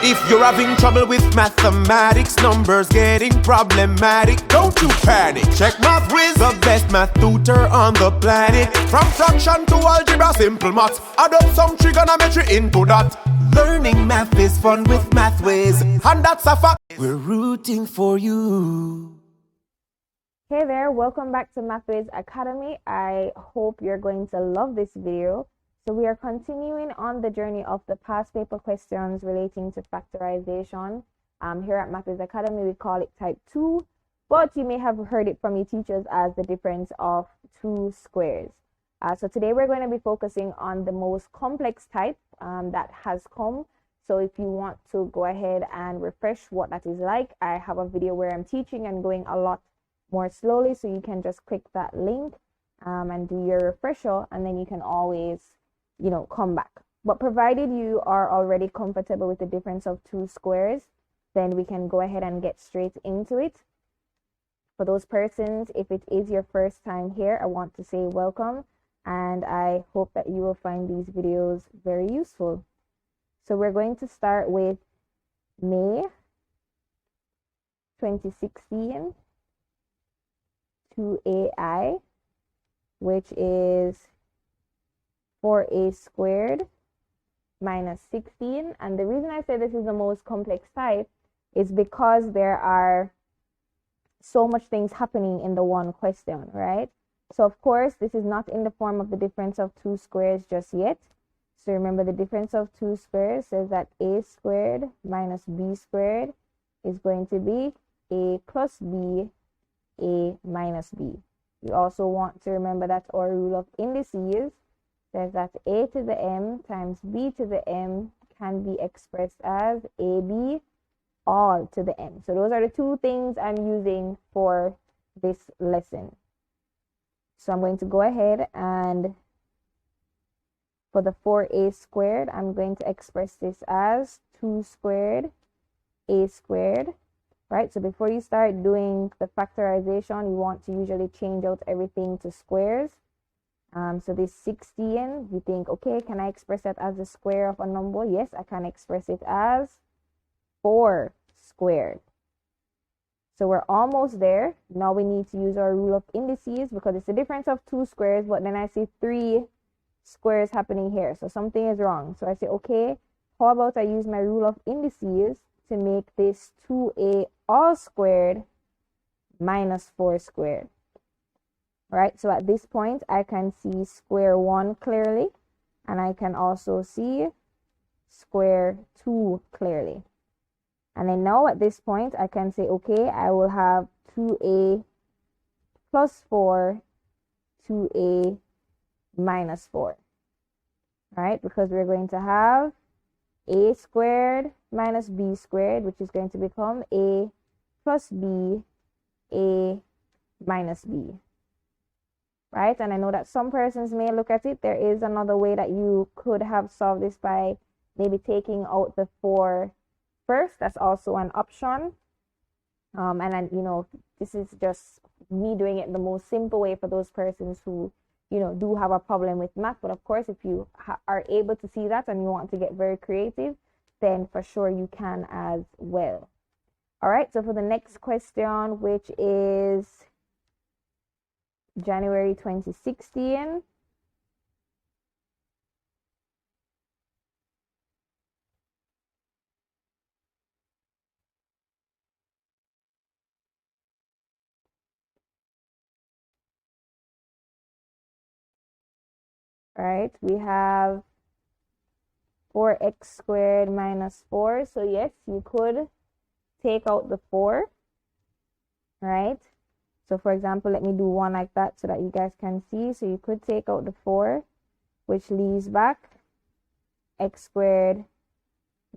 If you're having trouble with mathematics, numbers getting problematic, don't you panic. Check MathWiz, the best math tutor on the planet. From fraction to algebra, simple maths, add up some trigonometry into that. Learning math is fun with MathWiz, and that's a fact. We're rooting for you. Hey there, welcome back to MathWiz Academy. I hope you're going to love this video. So we are continuing on the journey of the past paper questions relating to factorization. Here at MathWiz Academy, we call it type 2, but you may have heard it from your teachers as the difference of two squares. So today we're going to be focusing on the most complex type that has come. So if you want to go ahead and refresh what that is like, I have a video where I'm teaching and going a lot more slowly, so you can just click that link and do your refresher, and then you can always come back. But provided you are already comfortable with the difference of two squares, then we can go ahead and get straight into it. For those persons, if it is your first time here, I want to say welcome, and I hope that you will find these videos very useful. So we're going to start with May 2016 2AI, which is 4a squared minus 16. And the reason I say this is the most complex type is because there are so much things happening in the one question, right? So of course, this is not in the form of the difference of two squares just yet. So remember, the difference of two squares says that a squared minus b squared is going to be a plus b, a minus b. You also want to remember that our rule of indices says that a to the m times b to the m can be expressed as ab all to the m. So those are the two things I'm using for this lesson. So I'm going to go ahead and for the 4a squared, I'm going to express this as 2 squared a squared. Right, so before you start doing the factorization, you want to usually change out everything to squares. So this 16, you think, okay, can I express that as the square of a number? Yes, I can express it as 4 squared. So we're almost there. Now we need to use our rule of indices because it's the difference of two squares, but then I see 3 squares happening here. So something is wrong. So I say, okay, how about I use my rule of indices to make this 2a all squared minus 4 squared. Right, so at this point I can see square 1 clearly, and I can also see square 2 clearly. And then now at this point I can say, okay, I will have 2a plus 4, 2a minus 4. Right, because we're going to have a squared minus b squared, which is going to become a plus b, a minus b. Right, and I know that some persons may look at it. There is another way that you could have solved this by maybe taking out the 4 first. That's also an option. And then, this is just me doing it the most simple way for those persons who do have a problem with math. But of course, if you are able to see that and you want to get very creative, then for sure you can as well. All right, so for the next question, which is January 2016. Right, we have 4x squared minus 4. So yes, you could take out the 4, right? So for example, let me do one like that so that you guys can see. So you could take out the 4, which leaves back x squared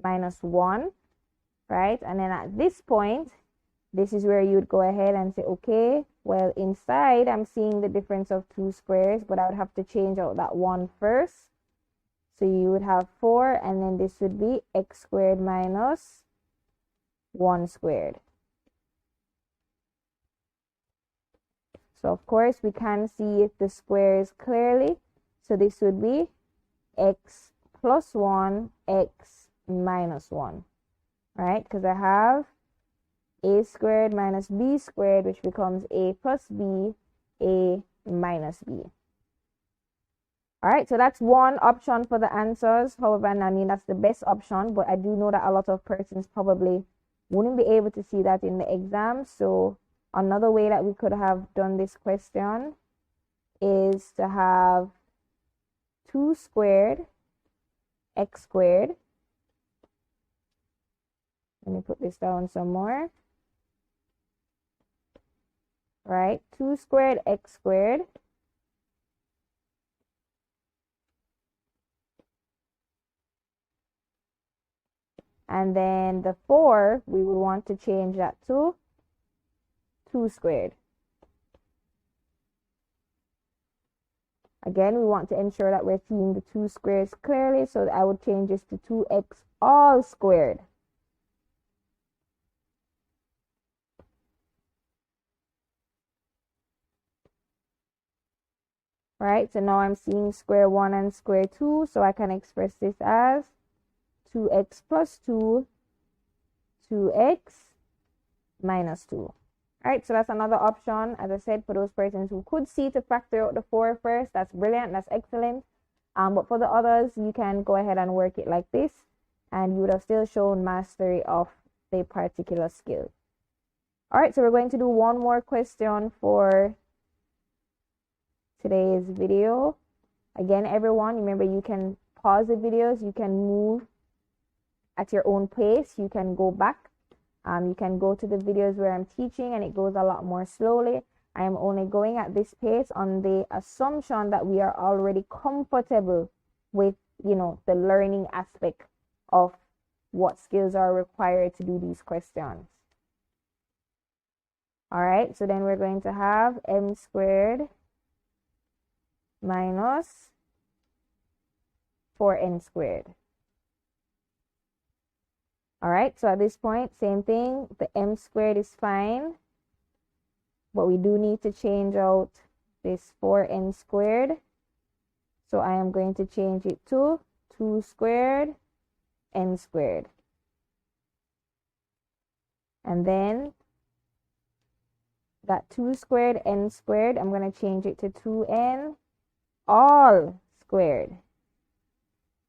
minus 1, right? And then at this point, this is where you would go ahead and say, okay, well, inside I'm seeing the difference of two squares, but I would have to change out that 1 first. So you would have 4, and then this would be x squared minus 1 squared. So of course we can see the squares clearly. So this would be x plus 1, x minus 1. right? Because I have a squared minus b squared, which becomes a plus b, a minus b. All right, so that's one option for the answers. However, I mean, that's the best option, but I do know that a lot of persons probably wouldn't be able to see that in the exam. So another way that we could have done this question is to have 2 squared x squared. Let me put this down some more. Right, 2 squared x squared. And then the 4, we would want to change that to 2 squared. Again, we want to ensure that we're seeing the 2 squares clearly, so I would change this to 2x all squared. Right, so now I'm seeing square 1 and square 2, so I can express this as 2x plus 2, 2x minus 2. All right, so that's another option, as I said, for those persons who could see to factor out the 4 first. That's brilliant, that's excellent. But for the others, you can go ahead and work it like this, and you would have still shown mastery of the particular skill. All right, so we're going to do one more question for today's video. Again, everyone, remember, you can pause the videos, you can move at your own pace, you can go back, you can go to the videos where I'm teaching and it goes a lot more slowly. I am only going at this pace on the assumption that we are already comfortable with, you know, the learning aspect of what skills are required to do these questions. All right, so then we're going to have m squared minus 4n squared. All right, so at this point, same thing, the m squared is fine, but we do need to change out this 4n squared. So I am going to change it to 2 squared n squared. And then that 2 squared n squared, I'm going to change it to 2n all squared.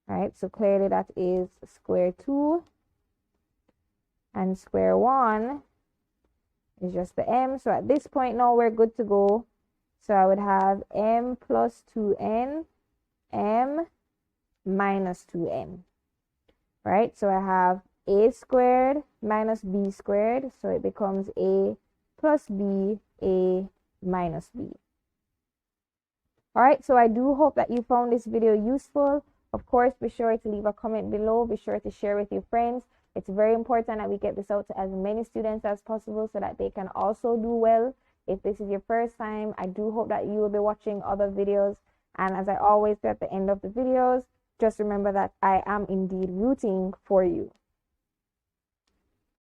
All right, so clearly that is square 2. And square 1 is just the m. So at this point now we're good to go. So I would have m plus 2n, m minus 2n. Right? So I have a squared minus b squared. So it becomes a plus b, a minus b. Alright, so I do hope that you found this video useful. Of course, be sure to leave a comment below. Be sure to share with your friends. It's very important that we get this out to as many students as possible so that they can also do well. If this is your first time, I do hope that you will be watching other videos. And as I always do at the end of the videos, just remember that I am indeed rooting for you.